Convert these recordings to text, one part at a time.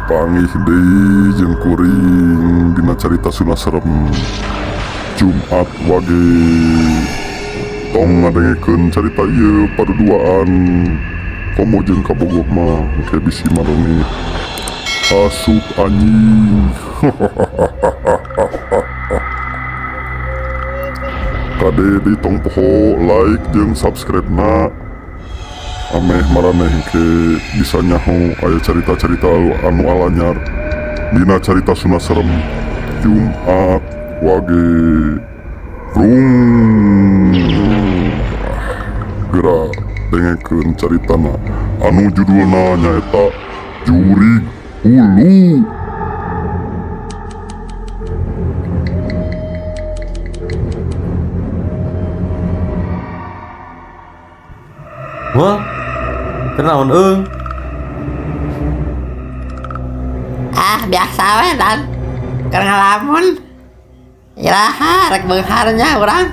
Pangih deui jeung kuring dina carita Sunda Serem Jumat wage. Tong ngadengekeun carita ieu paduduaan komo jeung kabogoh mah engke bisi maroni asup anjing. Kade di tong poho like jeung subscribe na ameh maraneh ke bisa nyaho aya carita-carita anu alanyar dina carita Sunda Serem Jumat wage. Rung geura dengekeun caritana anu judulna nyaeta Jurig Hulu. Wah, kenaon Biasa we dan keur ngalamun iraha rek beungharnya urang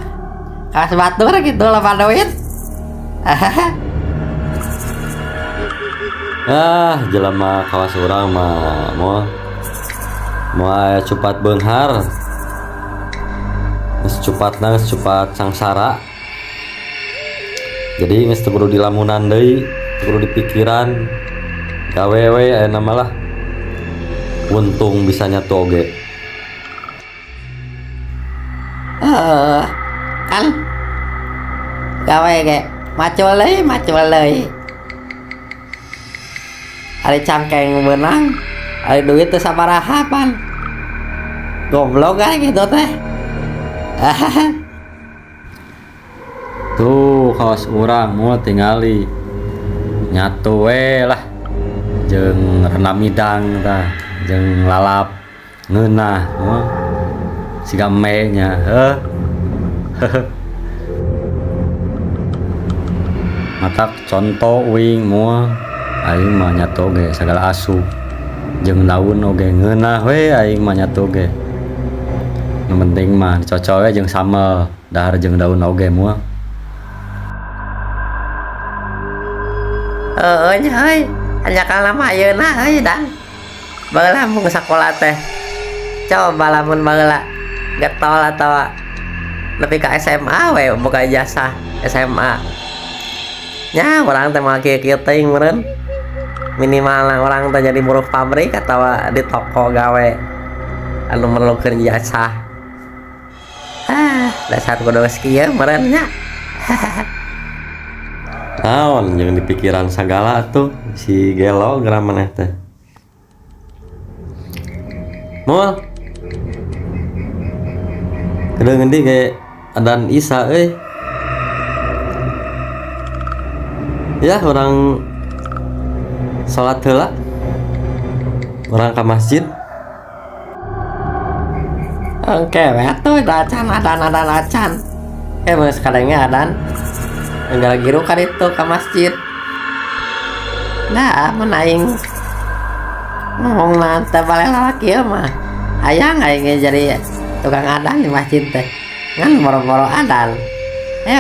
kawas batur gitu loba duit. jelema kawas urang mah mau aya cupat beunghar geus cupatna geus cupat sangsara. Jadi geus teu kudu dilamunan deui, teu kudu dipikiran, gawe we ayeuna mah lah. Untung bisa nyatu oge. Kan gawe ge macul deui. Ari cangkeng beunang, ari duit teu sabaraha pan. Goblok kan gitu teh. Tuh kawas urang mau tingali nyatu we lah jeung rendam midang tah jeung lalap ngeunah siga me nya matak contoh uing moal aing mah nyatu ge sagala asup jeung daun oge ngeunah we aing mah nyatu ge. Nu penting mah dicocok we jeung sambel dahar jeung daun oge moal. Heuh, hanya kalama ayeuna heuh dan baheula mun sakola teh coba lamun baheula getol atau nepi ka SMA we boga ijazah SMA nya urang teh mah kieu teuing meureun minimal urang teh jadi buruh pabrik atau di toko gawe anu merlukeun ijazah. Dasar kudu geus kieu meureun nya. Naon yang dipikiran sagala tuh si gelo geura maneh teh. Moal kedeng ngendi ge adan Isa euy. Ya orang salat heula. Orang ka masjid. Oke, betul adan acan. Mas kadangnya adan. Enggak giru kan itu ke masjid. Nah, menaing ngomong nanti balik lagi ya mah. Ayang jadi tukang adan di masjid teh. Ngan moro-moro adan.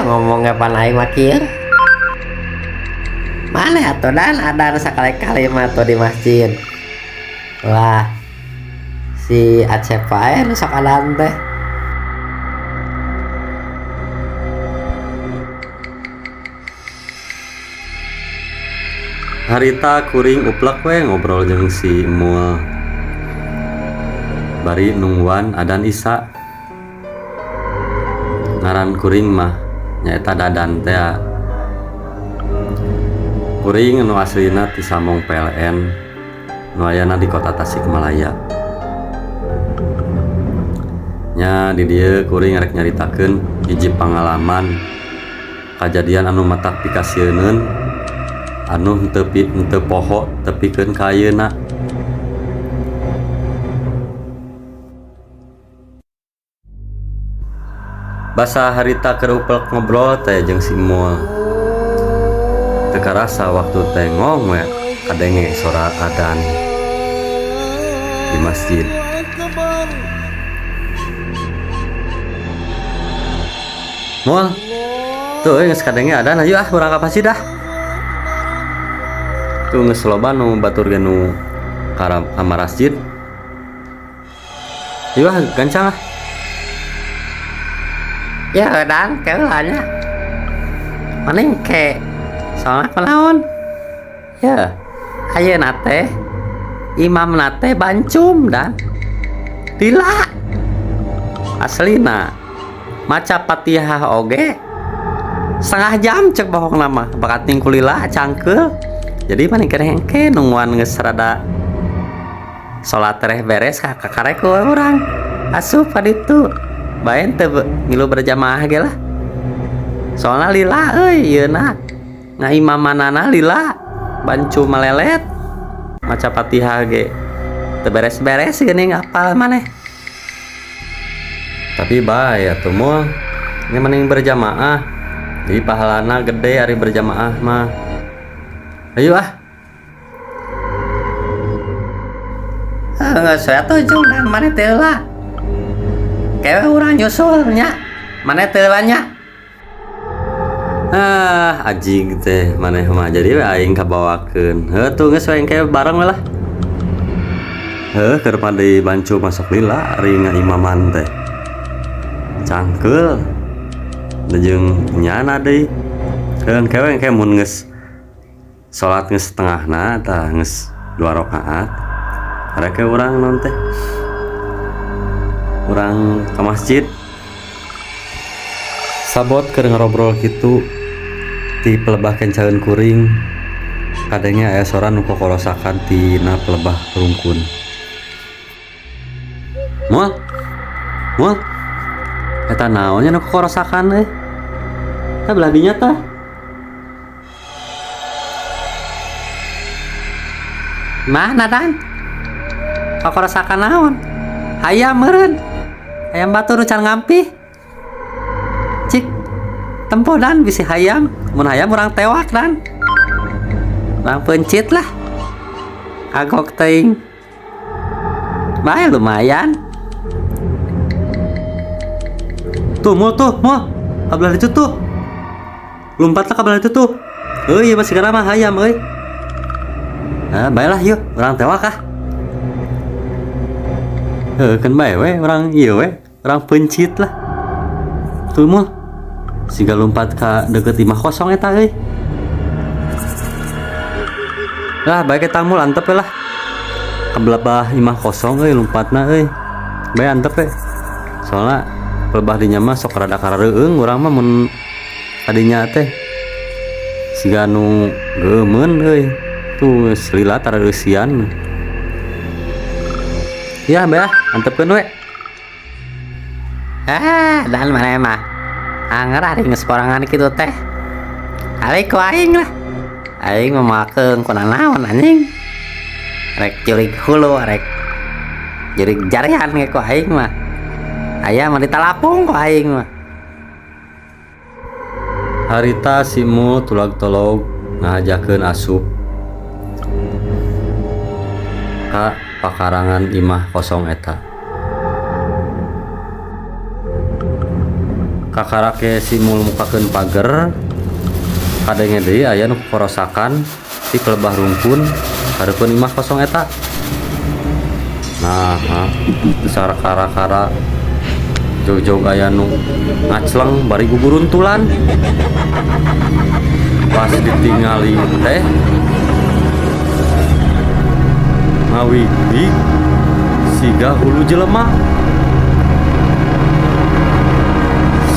Ngomong apa naik makir. Mana atuh dan adan sekali-kali mah tuh di masjid. Wah, si Acep ae nu sok adan teh. Harita kuring uplek we ngobrol jeung si Mul. Bari nungguan adan Isa. Ngaran kuring mah nyaeta Dadan teh. Kuring anu aslina ti Samong PLN, nu ayana di kota Tasikmalaya. Nya di dieu kuring rek nyaritakeun hiji pangalaman kajadian anu matak pikasieun anu henteu poho tepikeun ka ayeuna. Basa harita keur uplek ngobrol teh jeung si Mul. Teu karasa waktu teh ngong we kadenge suara adzan di masjid. Mul, tuh geus kadenge adzan, ayo urang ka masjid dah. tuh geus loba nu batur ge nu ka masjid. Ieu gancang ah. Ya dan keulanya maning ke soalnya kenaon ya ayeuna teh imam nate bancum dan lila aslina maca Fatihah oge setengah jam cek bohong nama bakat ning kulila cangkeul jadi maning hengke nungguan geus rada salat tereh beres kakarek ku urang asup ka ditu bae teu ngilu berjamaah ge lah soalna lila euy yeuna ngaimamanana lila bancu malelet maca Fatihah ge teu beres-beres geuning apal maneh Tapi bae atuh moal nya mending berjamaah jadi pahalana gede ari berjamaah mah. Ayo ah. Nggak saya tujuh dan mana telah kayak orang nyusulnya mana telahnya Ajing teh maneh mah jadi we aing kabawakeun. Heuh tuh geus we engke bareng we lah. Keur pade bancu masuk lila ari ngaimaman teh. Cangkeul. Jeung nyana deui. Keun kewe engke mun geus salat geus setengahna tah geus 2 rakaat. Arek urang non teh. Urang ka masjid. Sabot keur ngarobrol kitu ti pelebah kencaeun kuring kadenge aya sora nu kokorosakan tina pelebah rungkun. Moal eta naon nya nu kokorosakan euy tah belah dinya tah mana dan kokorosakan naon hayam meureun hayam batur nu can ngampih cik tempo dan bisi hayam mun hayam urang tewak dan urang pencit lah agok teuing bae lumayan tuh kabelah itu tuh lompatlah kabelah itu tuh euy masih gara mah hayam euy baiklah yuk urang tewak ah kan bae we urang ieu we urang pencit lah tuh moal siga lompat ka deket imah kosong eta euy. Lah bae kita mul antep we lah. Kabelebah imah kosong euy lompatna euy. Bae antep we. Soalna pelebah dinya mah sok rada kareueung urang mah mun kadinya teh siga nu geumeun euy. Tuh geus lila tareusian. Ya bae antepkeun we. Dan mana mah anger ari geus porangan kitu teh kali ku aing lah aing memakeun ku naon anjing rek jurig hulu rek jurig jarian ge ku aing mah aya mah ditalapung ku aing mah Harita simu tulag-tolog ngajakeun asup ka pakarangan imah kosong eta. Kakarake simul mukakeun pager kadenge deui aya nu korosakan ti pelebah rungkun hareupeun imah kosong eta. Nah, sara-kara jog-jog aya nu ngacleng bari guguruntulan. Pas ditingali teh ngawidi siga hulu jelema.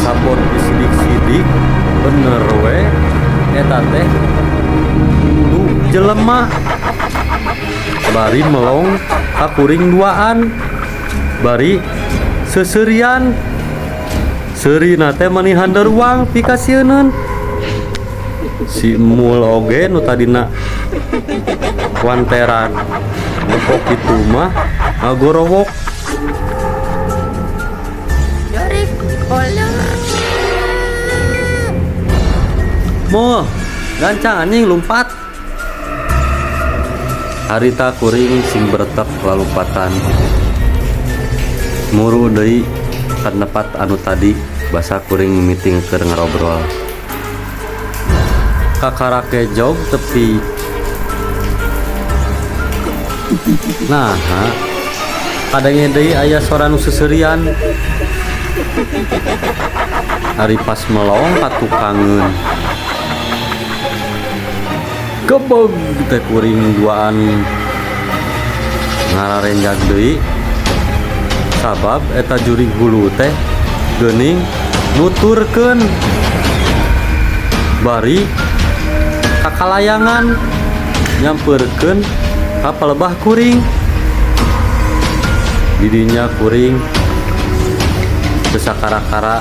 Sabot disidik-sidik bener we eta teh hulu jelema bari melong ka kuring duaan bari seuserian seurina teh manihan deruang pikasieun si mul oge nu tadina wanteran lepok kitu mah ngagorowok jurig hulu Moal gancang anjing lumpat. Harita kuring sing bertek lalupatan muru deui ka nepat anu tadi basa kuring mimiting keur ngarobrol. Kakarake jog tepi Nah, kadangnya deui aya sora nu seserian. Ari pas melong katukangeun. Gebeg teh kuring duaan ngararenjak deui. Sabab eta jurig hulu teh geuning nuturkeun bari kakalayangan nyampeurkeun ka palebah kuring. Didinya kuring besakara-kara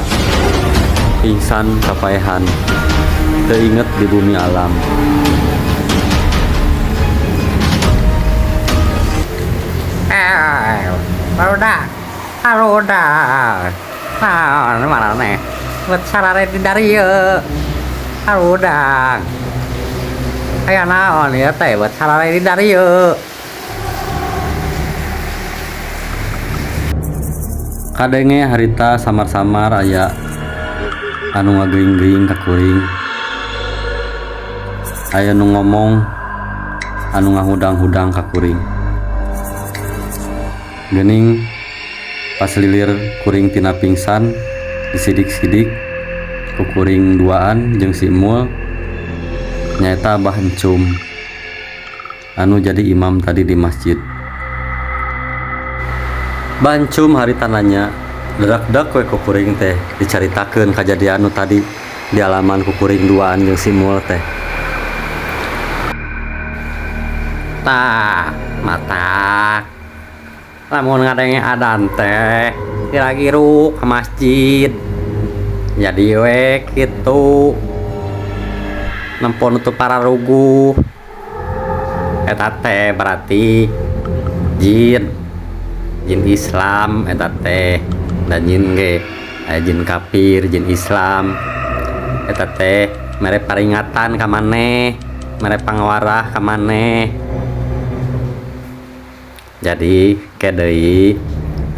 pingsan kapaehan teu inget di bumi alam. Barudak nah mana nih buat sarare di dari barudak kayak naon ya teh buat sarare di dari Kadenge harita samar-samar aya anu ngageuing-geuing ka kuring. Aya nu ngomong anu ngahudang-hudang ka kuring. Geuning pas lilir kuring tina pingsan disidik-sidik ku kuring duaan jeung si Mul nyaeta Abah Encum anu jadi imam tadi di masjid. Bancum harita nanya dedak-dak we ku kuring teh dicaritakeun kajadian anu tadi di halaman ku kuring duaan jeung si Mul teh. tah mata lamun ngadenge adan teh kira-kira ke masjid jadi we kitu nempon untuk para rugu eta teh berarti jin Islam eta teh dan jin ge jin kafir jin Islam eta teh mere peringatan ka maneh mere pangawarah ka maneh. Jadi kedeui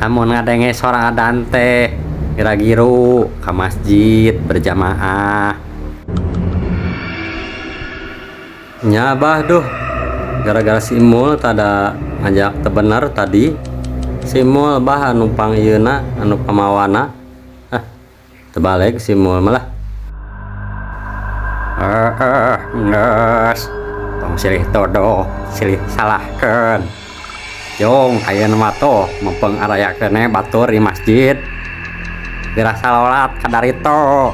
amun ngadenge sora adan teh gira-giru ka masjid berjamaah. Nya Abah duh gara-gara si Mul tada ngajak teu bener tadi. Si Mul bah anu pangieuna anu pamawana. Teu balik si Mul malah. Geus tong silih todo silih salahkeun. Jong ayeuna mah toh mempeng arayakeun batur di masjid. Bira salat kadarito.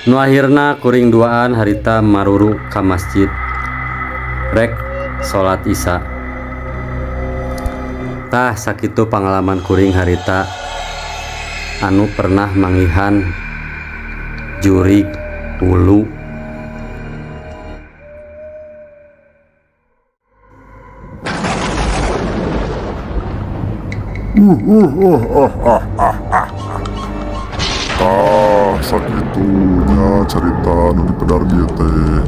Nu akhirna kuring duaan harita maruru ka masjid. Rek salat Isya. Tah sakitu pengalaman kuring harita anu pernah mangihan jurig hulu. Sakitunya cerita nu di pedar dieu teh.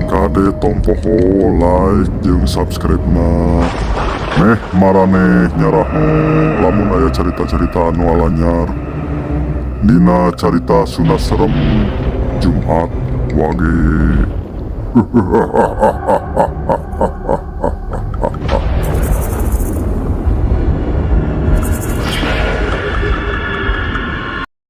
Kade tompoho like jeung subscribe na. Meh maraneh nyaraho lamun aya cerita-cerita anu alanyar dina cerita Sunda Serem Jumat wage.